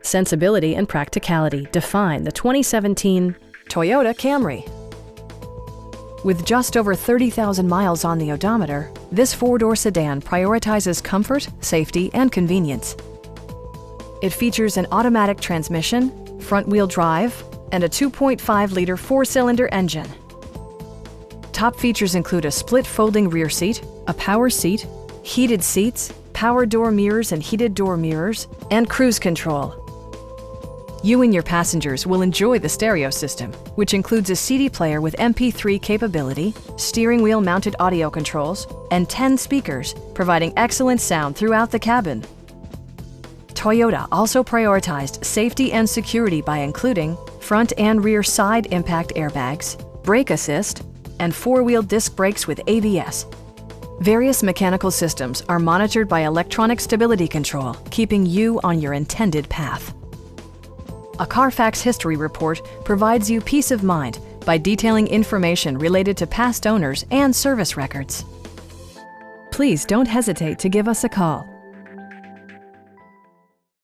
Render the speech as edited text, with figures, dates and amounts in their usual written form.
Sensibility and practicality define the 2017 Toyota Camry. With just over 30,000 miles on the odometer, this four-door sedan prioritizes comfort, safety, and convenience. It features an automatic transmission, front-wheel drive, and a 2.5-liter four-cylinder engine. Top features include a split folding rear seat, a power seat, heated seats, power door mirrors and heated door mirrors, and cruise control. You and your passengers will enjoy the stereo system, which includes a CD player with MP3 capability, steering wheel mounted audio controls, and 10 speakers, providing excellent sound throughout the cabin. Toyota also prioritized safety and security by including front and rear side impact airbags, brake assist, and four-wheel disc brakes with ABS. Various mechanical systems are monitored by electronic stability control, keeping you on your intended path. A Carfax history report provides you peace of mind by detailing information related to past owners and service records. Please don't hesitate to give us a call